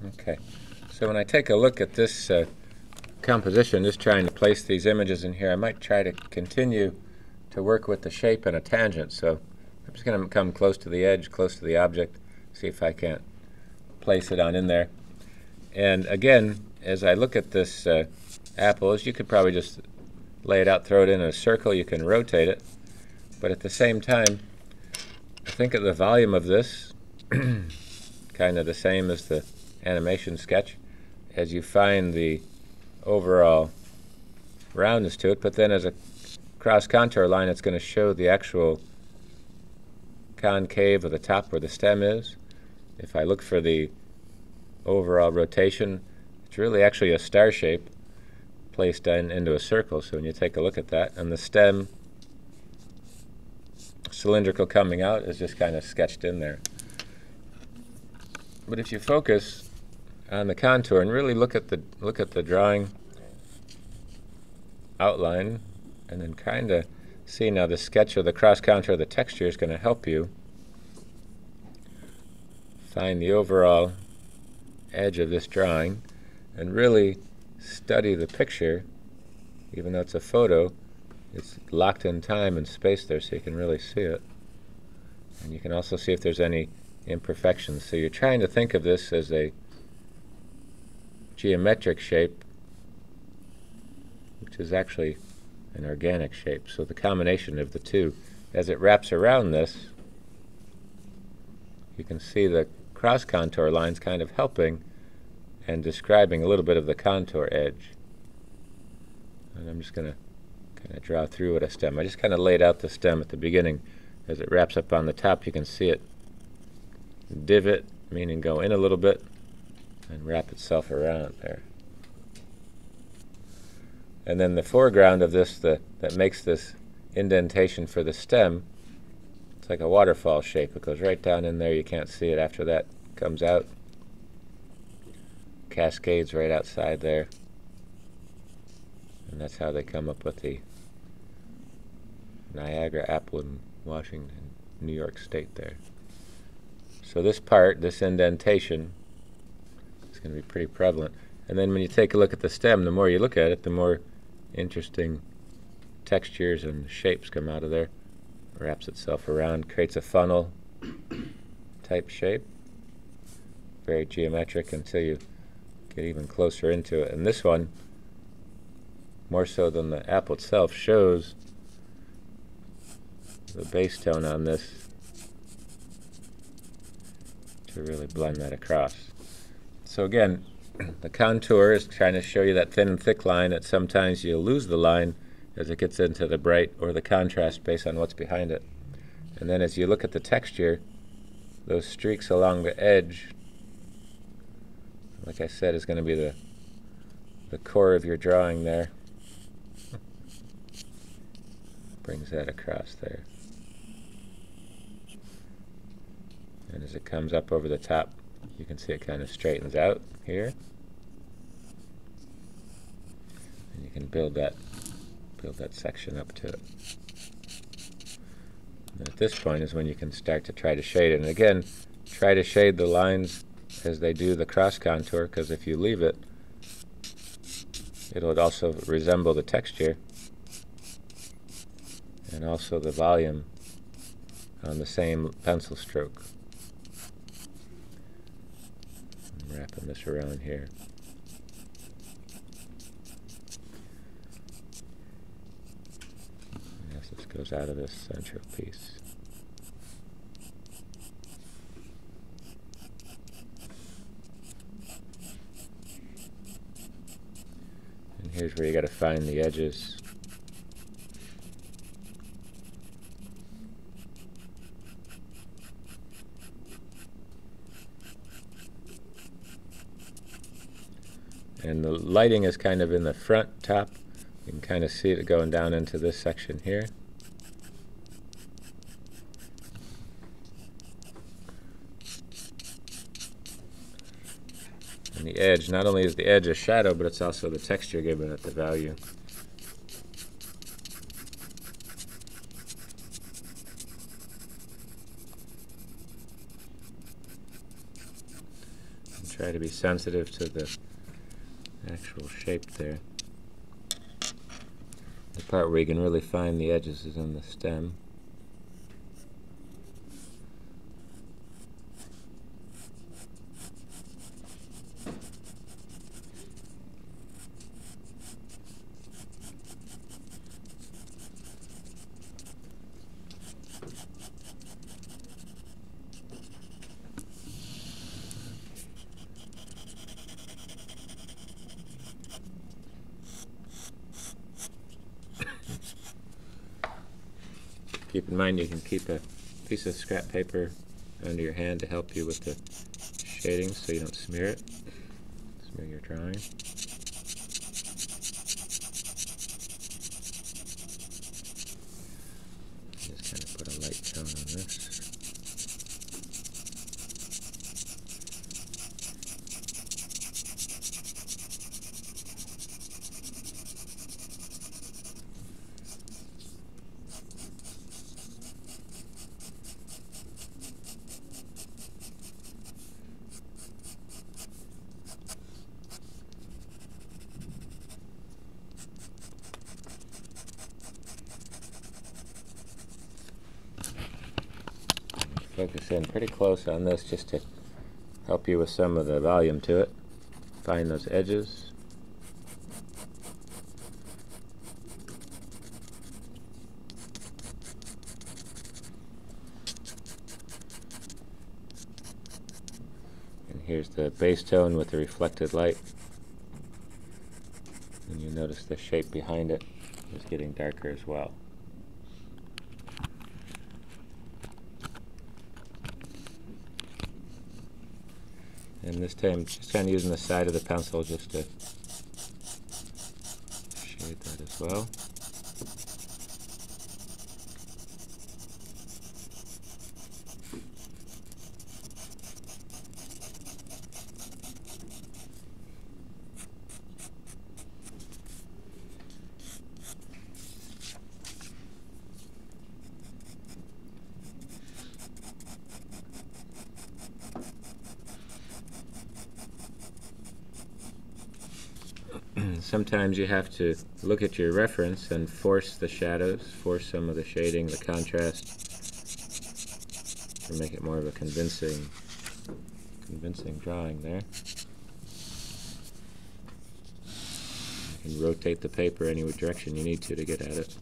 Okay, so when I take a look at this composition, just trying to place these images in here, I might try to continue to work with the shape and a tangent. So I'm just going to come close to the edge, close to the object, see if I can't place it on in there. And again, as I look at this apple, as you could probably just lay it out, throw it in a circle, you can rotate it. But at the same time, think of the volume of this, kind of the same as the animation sketch, as you find the overall roundness to it, but then as a cross contour line, it's going to show the actual concave of the top where the stem is. If I look for the overall rotation, it's really actually a star shape placed into a circle. So when you take a look at that, and the stem cylindrical coming out is just kind of sketched in there. But if you focus on the contour and really look at the drawing outline, and then kind of see now the sketch of the cross contour of the texture is going to help you find the overall edge of this drawing and really study the picture. Even though it's a photo, it's locked in time and space there, so you can really see it. And you can also see if there's any imperfections. So you're trying to think of this as a geometric shape, which is actually an organic shape. So the combination of the two, as it wraps around this, you can see the cross contour lines kind of helping and describing a little bit of the contour edge. And I'm just going to kind of draw through with a stem. I just kind of laid out the stem at the beginning. As it wraps up on the top, you can see it divot, meaning go in a little bit, and wrap itself around there. And then the foreground of this, that makes this indentation for the stem, it's like a waterfall shape. It goes right down in there. You can't see it after that comes out. Cascades right outside there. And that's how they come up with the Niagara apple in Washington, New York State there. So this part, this indentation, is going to be pretty prevalent. And then when you take a look at the stem, the more you look at it, the more interesting textures and shapes come out of there. Wraps itself around, creates a funnel type shape. Very geometric until you get even closer into it. And this one, more so than the apple itself, shows the base tone on this to really blend that across. So again, the contour is trying to show you that thin and thick line that sometimes you'll lose the line as it gets into the bright or the contrast based on what's behind it. And then as you look at the texture, those streaks along the edge, like I said, is going to be the core of your drawing there. Brings that across there. And as it comes up over the top, you can see it kind of straightens out here. And you can build that section up to it. And at this point is when you can start to try to shade it. And again, try to shade the lines as they do the cross contour, because if you leave it, it'll also resemble the texture and also the volume on the same pencil stroke. I'm wrapping this around here. As this goes out of this central piece. And here's where you got to find the edges. And the lighting is kind of in the front top. You can kind of see it going down into this section here. And the edge, not only is the edge a shadow, but it's also the texture giving it the value. Try to be sensitive to the actual shape there. The part where you can really find the edges is on the stem. Keep in mind you can keep a piece of scrap paper under your hand to help you with the shading so you don't smear it. Smear your drawing. Just kind of put a light tone on this. Focus in pretty close on this just to help you with some of the volume to it. Find those edges. And here's the base tone with the reflected light. And you notice the shape behind it is getting darker as well. And this time, just kind of using the side of the pencil just to shade that as well. Sometimes you have to look at your reference and force the shadows, force some of the shading, the contrast, to make it more of a convincing drawing there. You can rotate the paper any direction you need to get at it.